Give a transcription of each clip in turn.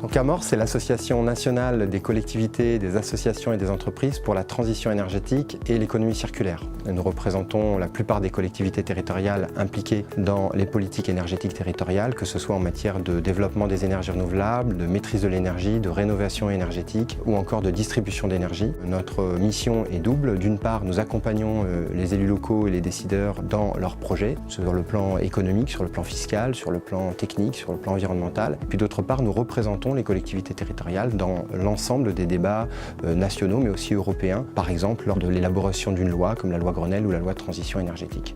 Donc Amorce, c'est l'association nationale des collectivités, des associations et des entreprises pour la transition énergétique et l'économie circulaire. Nous représentons la plupart des collectivités territoriales impliquées dans les politiques énergétiques territoriales, que ce soit en matière de développement des énergies renouvelables, de maîtrise de l'énergie, de rénovation énergétique ou encore de distribution d'énergie. Notre mission est double. D'une part, nous accompagnons les élus locaux et les décideurs dans leurs projets, sur le plan économique, sur le plan fiscal, sur le plan technique, sur le plan environnemental. Puis d'autre part, nous représentons les collectivités territoriales dans l'ensemble des débats nationaux mais aussi européens, par exemple lors de l'élaboration d'une loi comme la loi Grenelle ou la loi de transition énergétique.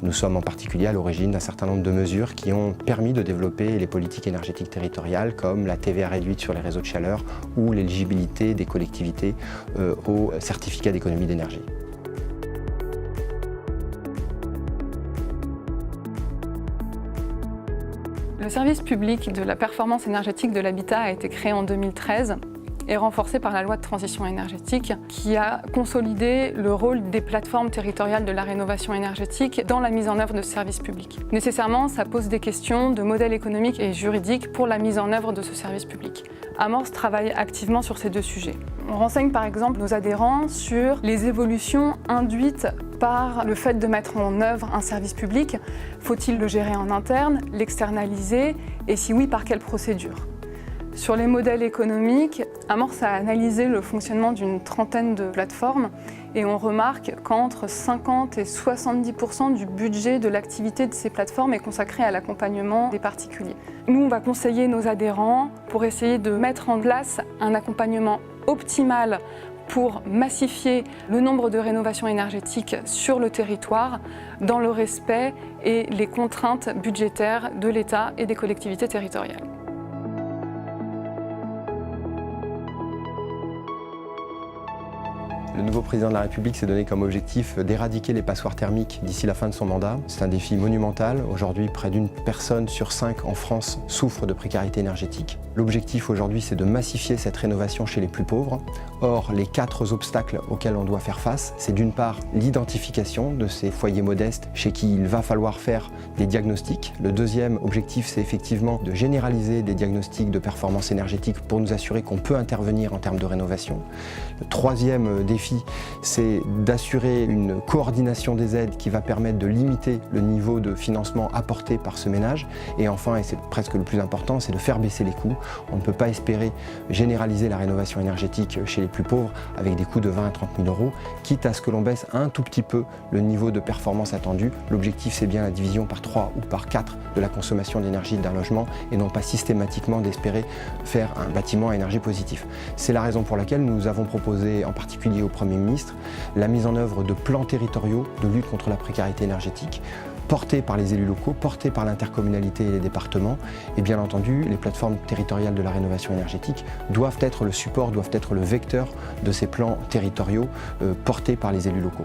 Nous sommes en particulier à l'origine d'un certain nombre de mesures qui ont permis de développer les politiques énergétiques territoriales comme la TVA réduite sur les réseaux de chaleur ou l'éligibilité des collectivités au certificat d'économie d'énergie. Le service public de la performance énergétique de l'habitat a été créé en 2013 et renforcé par la loi de transition énergétique qui a consolidé le rôle des plateformes territoriales de la rénovation énergétique dans la mise en œuvre de ce service public. Nécessairement, ça pose des questions de modèle économique et juridique pour la mise en œuvre de ce service public. Amorce travaille activement sur ces deux sujets. On renseigne par exemple nos adhérents sur les évolutions induites par le fait de mettre en œuvre un service public. Faut-il le gérer en interne, l'externaliser et si oui, par quelle procédure? Sur les modèles économiques, Amorce a analysé le fonctionnement d'une trentaine de plateformes et on remarque qu'entre 50 et 70% du budget de l'activité de ces plateformes est consacré à l'accompagnement des particuliers. Nous, on va conseiller nos adhérents pour essayer de mettre en place un accompagnement optimal pour massifier le nombre de rénovations énergétiques sur le territoire dans le respect et les contraintes budgétaires de l'État et des collectivités territoriales. Le nouveau président de la République s'est donné comme objectif d'éradiquer les passoires thermiques d'ici la fin de son mandat. C'est un défi monumental. Aujourd'hui, près d'une personne sur 5 en France souffre de précarité énergétique. L'objectif aujourd'hui, c'est de massifier cette rénovation chez les plus pauvres. Or, les 4 obstacles auxquels on doit faire face, c'est d'une part l'identification de ces foyers modestes chez qui il va falloir faire des diagnostics. Le deuxième objectif, c'est effectivement de généraliser des diagnostics de performance énergétique pour nous assurer qu'on peut intervenir en termes de rénovation. Le troisième défi, c'est d'assurer une coordination des aides qui va permettre de limiter le niveau de financement apporté par ce ménage. Et enfin, et c'est presque le plus important, c'est de faire baisser les coûts. On ne peut pas espérer généraliser la rénovation énergétique chez les plus pauvres avec des coûts de 20 à 30 000 €, quitte à ce que l'on baisse un tout petit peu le niveau de performance attendu. L'objectif, c'est bien la division par 3 ou par 4 de la consommation d'énergie d'un logement et non pas systématiquement d'espérer faire un bâtiment à énergie positive. C'est la raison pour laquelle nous avons proposé, en particulier au Premier ministre, la mise en œuvre de plans territoriaux de lutte contre la précarité énergétique, portés par les élus locaux, portés par l'intercommunalité et les départements. Et bien entendu, les plateformes territoriales de la rénovation énergétique doivent être le support, doivent être le vecteur de ces plans territoriaux portés par les élus locaux.